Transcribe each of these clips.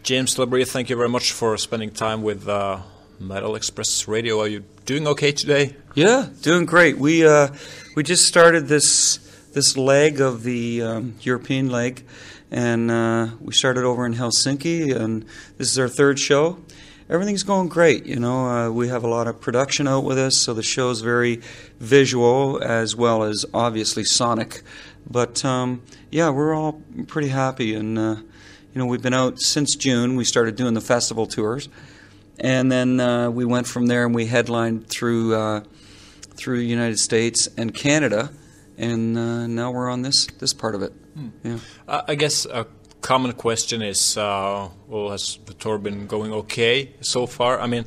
James LaBrie, thank you very much for spending time with Metal Express Radio. Are you doing okay today? Yeah, doing great. We just started this leg of the European leg, and we started over in Helsinki, and this is our third show. Everything's going great, you know. We have a lot of production out with us, so the show's very visual as well as obviously sonic. But yeah, we're all pretty happy, and you know, we've been out since June. We started doing the festival tours, and then we went from there and we headlined through the United States and Canada, and now we're on this part of it. Yeah. I guess a common question is, well, has the tour been going okay so far? I mean,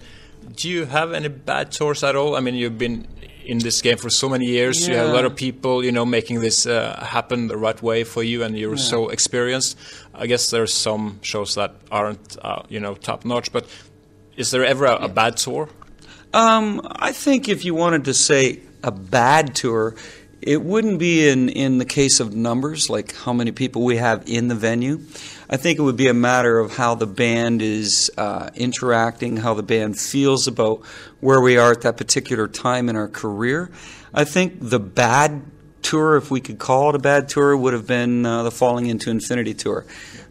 do you have any bad tours at all? I mean, you've been in this game for so many years. Yeah. You have a lot of people, you know, making this happen the right way for you, and you're so experienced. I guess there's some shows that aren't, you know, top notch. But is there ever a bad tour? I think if you wanted to say a bad tour, it wouldn't be in the case of numbers, like how many people we have in the venue. I think it would be a matter of how the band is interacting, how the band feels about where we are at that particular time in our career. I think the bad tour, if we could call it a bad tour, would have been the Falling Into Infinity tour.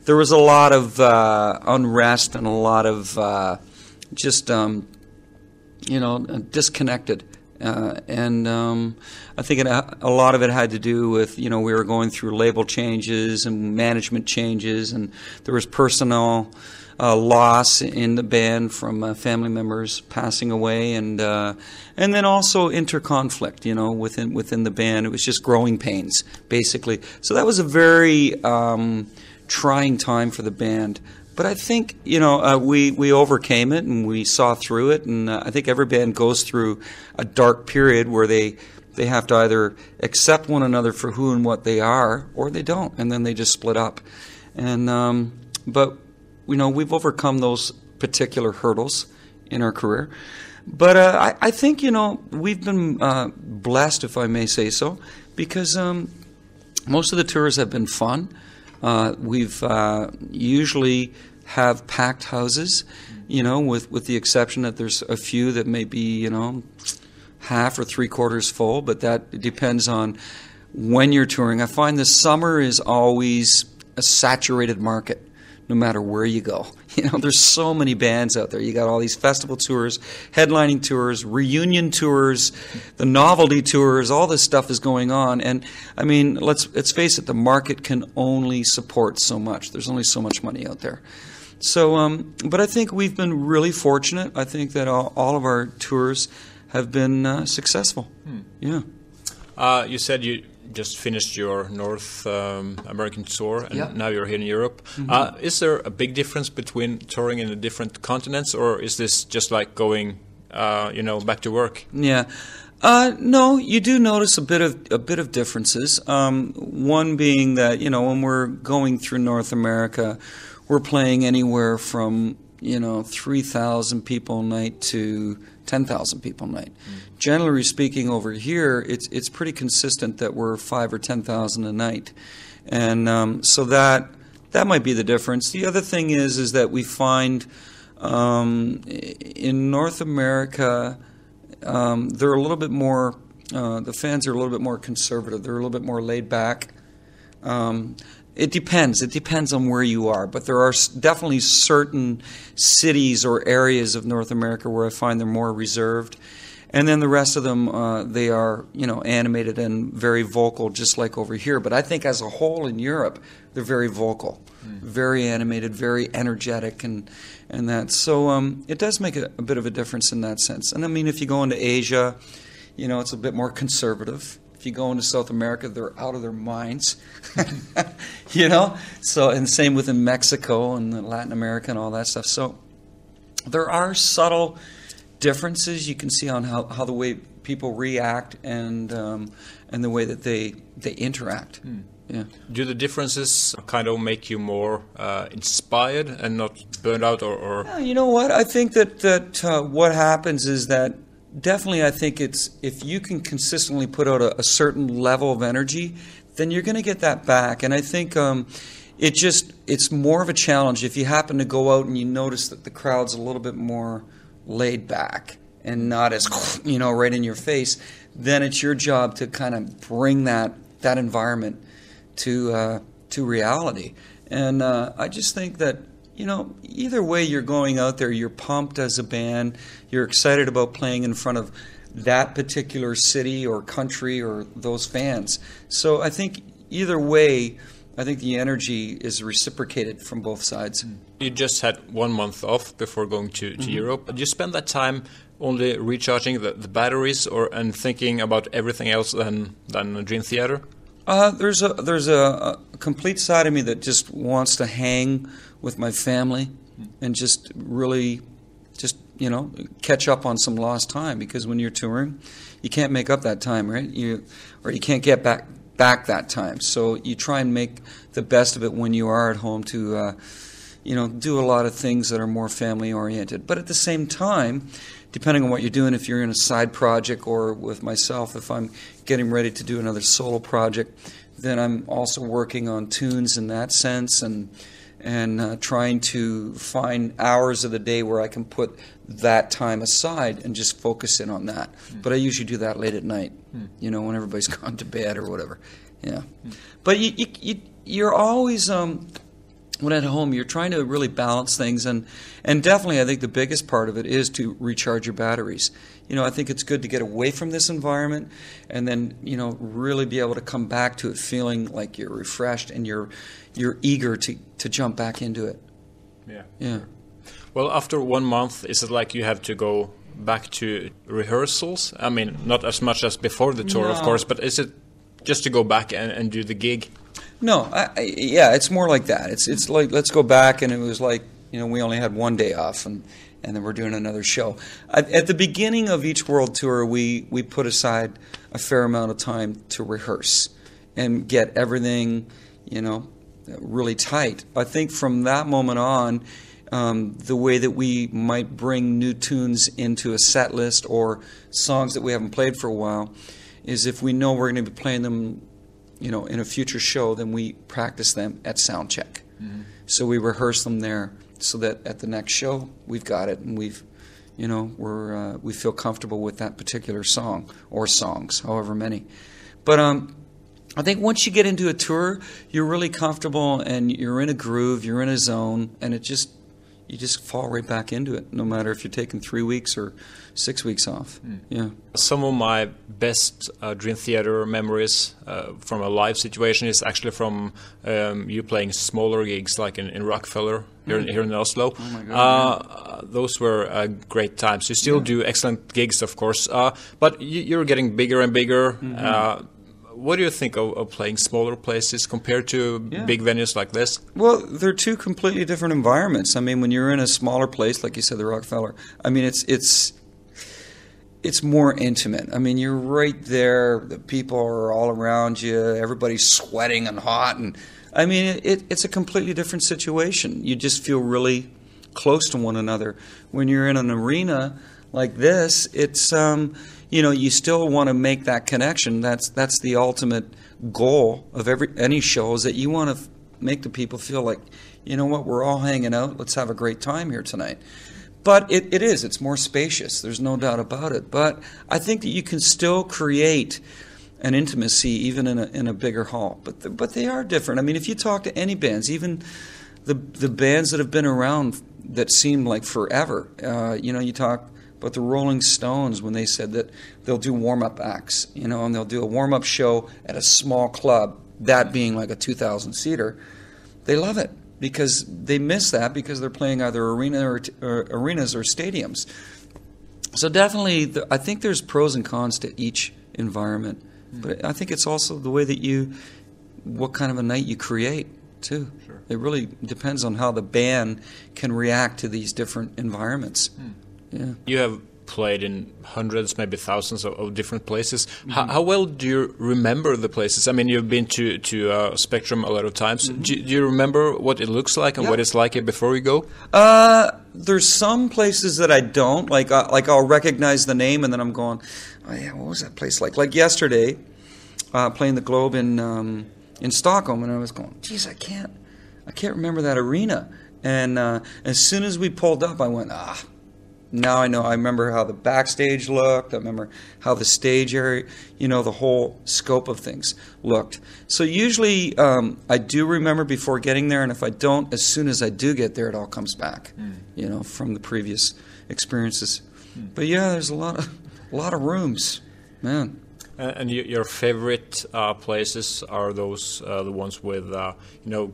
There was a lot of unrest and a lot of just, you know, disconnected. And I think a lot of it had to do with, you know, we were going through label changes and management changes, and there was personnel loss in the band from family members passing away, and then also interconflict, you know, within the band. It was just growing pains, basically. So that was a very trying time for the band. But I think, you know, we overcame it and we saw through it, and I think every band goes through a dark period where they have to either accept one another for who and what they are, or they don't, and then they just split up. And but, you know, we've overcome those particular hurdles in our career. But I think, you know, we've been blessed, if I may say so, because most of the tours have been fun. We've usually have packed houses, you know, with the exception that there's a few that may be, you know, half or three-quarters full, but that depends on when you're touring. I find the summer is always a saturated market, no matter where you go. You know, there's so many bands out there. You got all these festival tours, headlining tours, reunion tours, the novelty tours, all this stuff is going on. And, I mean, let's face it, the market can only support so much. There's only so much money out there. So, but I think we've been really fortunate. I think that all of our tours have been successful. Yeah. You said you just finished your North American tour, and now you're here in Europe. Mm-hmm. Is there a big difference between touring in the different continents, or is this just like going, you know, back to work? Yeah. No, you do notice a bit of differences. One being that, you know, when we're going through North America, we're playing anywhere from, you know, 3,000 people a night to 10,000 people a night. Generally speaking, over here, it's pretty consistent that we're 5,000 or 10,000 a night, and so that might be the difference. The other thing is that we find in North America they're a little bit more. The fans are a little bit more conservative. They're a little bit more laid back. It depends. It depends on where you are. But there are definitely certain cities or areas of North America where I find they're more reserved. And then the rest of them, they are, you know, animated and very vocal, just like over here. But I think as a whole in Europe, they're very vocal, very animated, very energetic, and that. So it does make a bit of a difference in that sense. And I mean, if you go into Asia, you know, it's a bit more conservative. If you go into South America, they're out of their minds, you know. So, and same within Mexico and Latin America and all that stuff. So there are subtle differences you can see on how the way people react and the way that they interact. Yeah. Do the differences kind of make you more inspired and not burned out, or? Yeah, you know what? I think that what happens is that definitely, I think it's if you can consistently put out a certain level of energy, then you're going to get that back. And I think it's more of a challenge if you happen to go out and you notice that the crowd's a little bit more laid back and not as, right in your face. Then it's your job to kind of bring that environment to reality. And I just think that, either way you're going out there, you're pumped as a band, you're excited about playing in front of that particular city or country or those fans. So I think either way, I think the energy is reciprocated from both sides. You just had 1 month off before going to Europe. Did you spend that time only recharging the batteries and thinking about everything else than Dream Theater? There's a complete side of me that just wants to hang with my family and just really catch up on some lost time, because when you're touring, you can't make up that time, right? You can't get back that time. So you try and make the best of it when you are at home to do a lot of things that are more family oriented. But at the same time, depending on what you're doing, if you're in a side project or with myself, if I'm getting ready to do another solo project, then I'm also working on tunes in that sense and trying to find hours of the day where I can put that time aside and just focus in on that. But I usually do that late at night, when everybody's gone to bed or whatever. Yeah. But you're always, when at home, you're trying to really balance things. And definitely I think the biggest part of it is to recharge your batteries. I think it's good to get away from this environment and then, really be able to come back to it feeling like you're refreshed and you're eager to jump back into it. Yeah. Well, after 1 month, is it like you have to go back to rehearsals? I mean, not as much as before the tour, of course, but is it just to go back and do the gig? No, it's more like that. It's like, let's go back, and it was like, we only had 1 day off, and then we're doing another show. At the beginning of each world tour, we put aside a fair amount of time to rehearse and get everything, really tight. I think from that moment on, the way that we might bring new tunes into a set list or songs that we haven't played for a while is if we know we're going to be playing them, in a future show, then we practice them at sound check. So we rehearse them there so that at the next show we've got it and we feel comfortable with that particular song or songs, however many. But I think once you get into a tour, you're really comfortable and you're in a groove, you're in a zone, and you just fall right back into it, no matter if you're taking 3 weeks or 6 weeks off. Yeah. Some of my best Dream Theater memories from a live situation is actually from you playing smaller gigs, like in Rockefeller here in Oslo. Oh my God, those were great times. You still do excellent gigs, of course, but you're getting bigger and bigger. What do you think of playing smaller places compared to big venues like this? Well, they're two completely different environments. I mean, when you're in a smaller place, like you said, the Rockefeller, I mean, it's more intimate. I mean, you're right there. The people are all around you. Everybody's sweating and hot. And I mean, it's a completely different situation. You just feel really close to one another. When you're in an arena like this, it's you still want to make that connection. That's the ultimate goal of any show, is that you want to make the people feel like, we're all hanging out. Let's have a great time here tonight. But it's more spacious. There's no doubt about it. But I think that you can still create an intimacy even in a bigger hall. But they are different. I mean, if you talk to any bands, even the bands that have been around that seem like forever, you talk about the Rolling Stones when they said that they'll do warm-up acts, and they'll do a warm-up show at a small club, that being like a 2,000-seater. They love it because they miss that because they're playing either arenas or stadiums. So definitely, I think there's pros and cons to each environment. But I think it's also the way that what kind of a night you create, too. Sure. It really depends on how the band can react to these different environments. Yeah. You have played in hundreds, maybe thousands of different places. How well do you remember the places? I mean, you've been to Spectrum a lot of times. Do you remember what it looks like and what it's like before you go? There's some places that I don't. Like I'll recognize the name and then I'm going, oh yeah, what was that place like? Like yesterday, playing the Globe in Stockholm, and I was going, geez, I can't I can't remember that arena. And as soon as we pulled up, I went, now I know. I remember how the backstage looked. I remember how the stage area, the whole scope of things looked. So usually I do remember before getting there, and if I don't, as soon as I do get there, it all comes back, from the previous experiences. But yeah, there's a lot of rooms, man. And your favorite places are those the ones with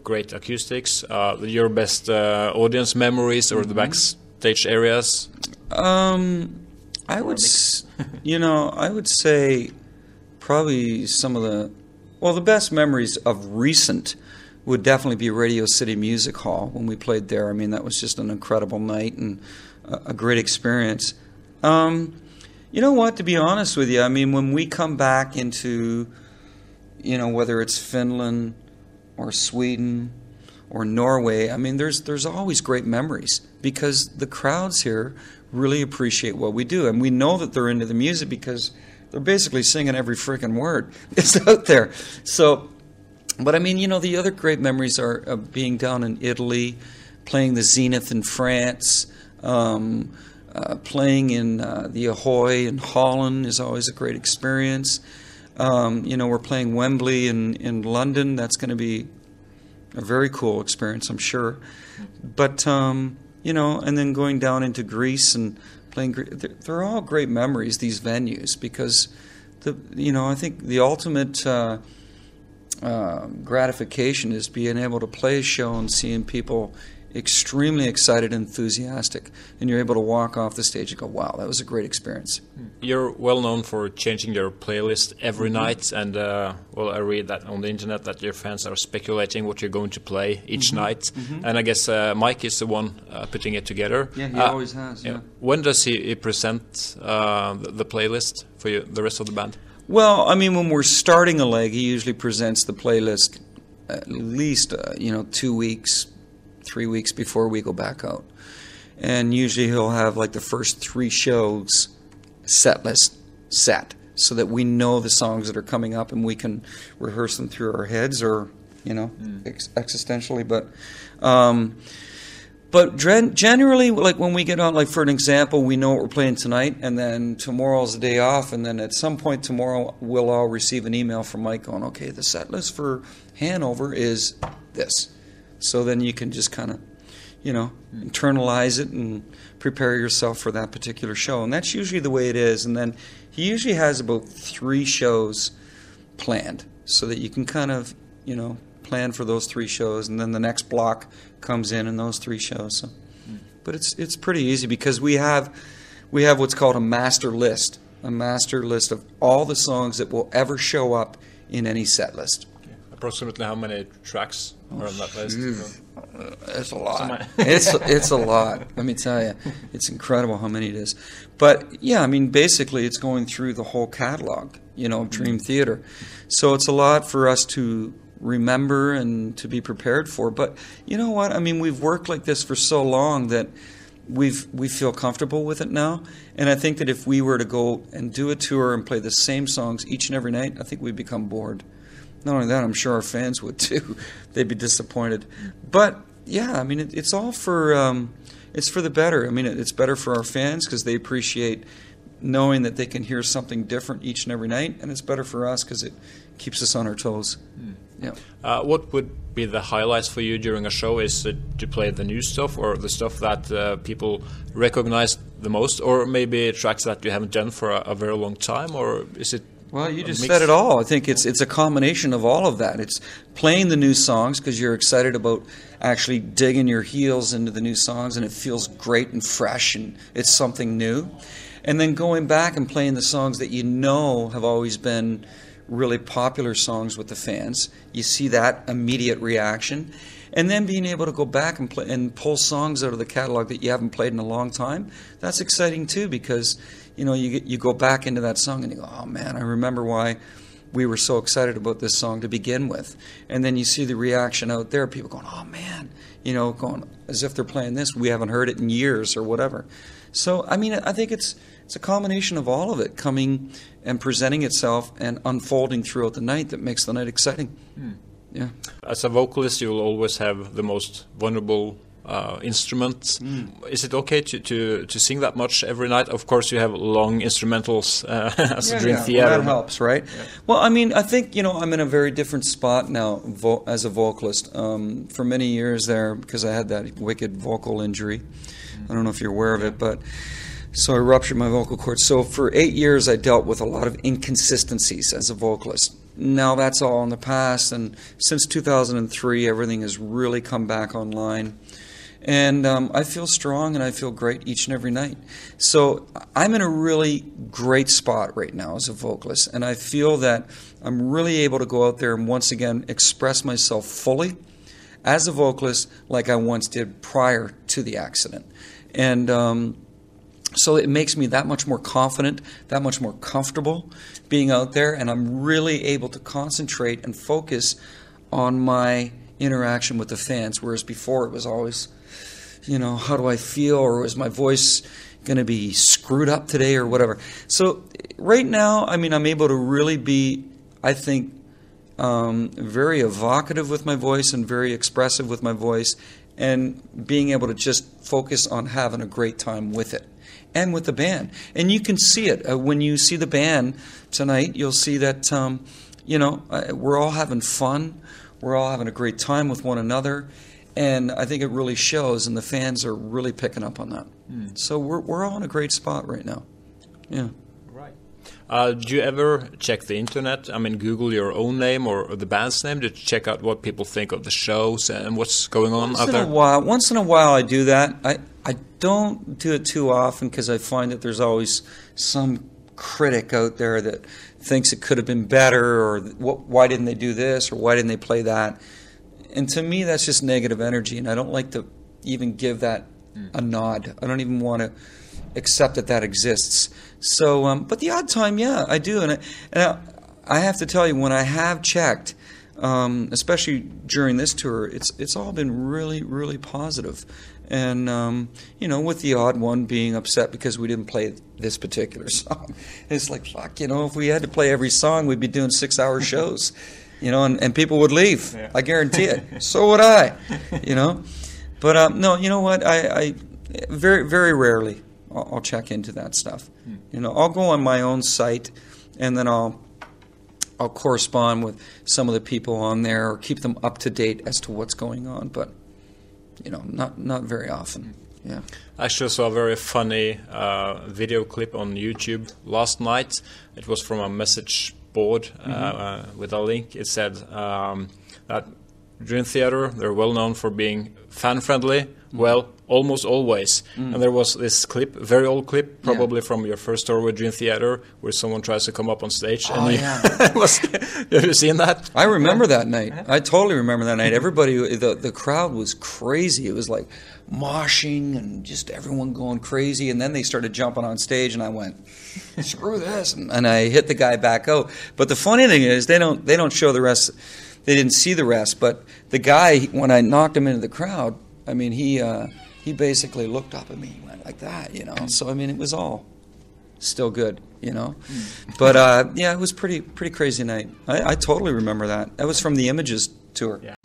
great acoustics. Your best audience memories or the backstage areas. I would say probably some of the best memories of recent would definitely be Radio City Music Hall when we played there. I mean, that was just an incredible night and a great experience. You know what, to be honest with you, I mean, when we come back into, whether it's Finland or Sweden or Norway, I mean, there's always great memories because the crowds here really appreciate what we do. And we know that they're into the music because they're basically singing every freaking word that's out there. So, but I mean, the other great memories are being down in Italy, playing the Zenith in France, playing in the Ahoy in Holland is always a great experience. We're playing Wembley in London. That's going to be a very cool experience, I'm sure. But, and then going down into Greece and playing, they're all great memories, these venues, because, I think the ultimate gratification is being able to play a show and seeing people extremely excited and enthusiastic, and you're able to walk off the stage and go, wow, that was a great experience. You're well known for changing your playlist every night, and I read that on the internet that your fans are speculating what you're going to play each night, and I guess Mike is the one putting it together. Yeah, he always has. Yeah. When does he present the playlist for you, the rest of the band? Well, I mean, when we're starting a leg, he usually presents the playlist at least 2 weeks, 3 weeks before we go back out. And usually he'll have like the first 3 shows set list set so that we know the songs that are coming up and we can rehearse them through our heads or, existentially. But generally, like when we get on, like for an example, we know what we're playing tonight, and then tomorrow's the day off, and then at some point tomorrow we'll all receive an email from Mike going, okay, the set list for Hanover is this. So then you can just kind of, internalize it and prepare yourself for that particular show. And that's usually the way it is. And then he usually has about 3 shows planned so that you can kind of, plan for those 3 shows. And then the next block comes in those 3 shows. So, but it's pretty easy because we have what's called a master list of all the songs that will ever show up in any set list. Approximately how many tracks are on that list? It's a lot. It's a lot. Let me tell you, it's incredible how many it is. But yeah, I mean, basically, it's going through the whole catalog, of Dream Theater. So it's a lot for us to remember and to be prepared for. But you know what? I mean, we've worked like this for so long that we feel comfortable with it now. And I think that if we were to go and do a tour and play the same songs each and every night, I think we'd become bored. Not only that, I'm sure our fans would too. They'd be disappointed. But yeah, I mean, it's all for it's for the better. I mean, it's better for our fans because they appreciate knowing that they can hear something different each and every night, and it's better for us because it keeps us on our toes. Yeah. What would be the highlights for you during a show? Is it to play the new stuff or the stuff that people recognize the most, or maybe tracks that you haven't done for a very long time, or is it? Well, you just said it all. I think it's a combination of all of that. It's playing the new songs because you're excited about actually digging your heels into the new songs, and it feels great and fresh, and it's something new. And then going back and playing the songs that have always been really popular songs with the fans. You see that immediate reaction. And then being able to go back and play and pull songs out of the catalog that you haven't played in a long time, that's exciting too because you go back into that song and you go, oh man, I remember why we were so excited about this song to begin with. And then you see the reaction out there, people going, oh man, going as if they're playing this, we haven't heard it in years or whatever. So, I mean, I think it's a combination of all of it coming and presenting itself and unfolding throughout the night that makes the night exciting. Yeah. As a vocalist, you will always have the most vulnerable instruments. Is it okay to sing that much every night? Of course, you have long instrumentals as a Dream Theater. Well, that helps, right? Yeah. Well, I mean, I think, I'm in a very different spot now as a vocalist. For many years there, because I had that wicked vocal injury. I don't know if you're aware of it, but so I ruptured my vocal cords. So for 8 years, I dealt with a lot of inconsistencies as a vocalist. Now that's all in the past, and since 2003, everything has really come back online. And I feel strong and I feel great each and every night. So I'm in a really great spot right now as a vocalist. And I feel that I'm really able to go out there and once again express myself fully as a vocalist like I once did prior to the accident. And so it makes me that much more confident, that much more comfortable being out there. And I'm really able to concentrate and focus on my interaction with the fans. Whereas before it was always, how do I feel, or is my voice going to be screwed up today or whatever. So right now, I mean, I'm able to really be, I think, very evocative with my voice and very expressive with my voice, and being able to just focus on having a great time with it and with the band. And you can see it. When you see the band tonight, you'll see that, we're all having fun. We're all having a great time with one another. And I think it really shows, and the fans are really picking up on that. So we're all in a great spot right now. Yeah. Right. Do you ever check the internet? I mean, Google your own name or the band's name to check out what people think of the shows and what's going on out there? Once in a while I do that. I don't do it too often because I find that there's always some critic out there that thinks it could have been better, or why didn't they do this, or why didn't they play that. And to me, that's just negative energy, and I don't like to even give that a nod. I don't even want to accept that exists. So, but the odd time, yeah, I do. And I have to tell you, when I have checked, especially during this tour, it's all been really, really positive. And, with the odd one being upset because we didn't play this particular song. It's like, fuck, if we had to play every song, we'd be doing 6-hour shows. And people would leave. Yeah. I guarantee it. So would I, But no, you know what? I very, very rarely I'll check into that stuff. I'll go on my own site, and then I'll correspond with some of the people on there, or keep them up to date as to what's going on. But not very often. Yeah. I actually saw a very funny video clip on YouTube last night. It was from a message board with a link. It said that Dream Theater, they're well known for being fan-friendly, well, almost always. And there was this clip, very old clip, probably from your first tour with Dream Theater, where someone tries to come up on stage. Oh, and have you seen that? I remember that night. I totally remember that night. Everybody, the crowd was crazy. It was like moshing and just everyone going crazy. And then they started jumping on stage, and I went, screw this. And I hit the guy back out. But the funny thing is, they don't show the rest. They didn't see the rest. But the guy, when I knocked him into the crowd, I mean, he basically looked up at me and went like that, So, I mean, it was all still good, But, yeah, it was pretty crazy night. I totally remember that. That was from the Images tour. Yeah.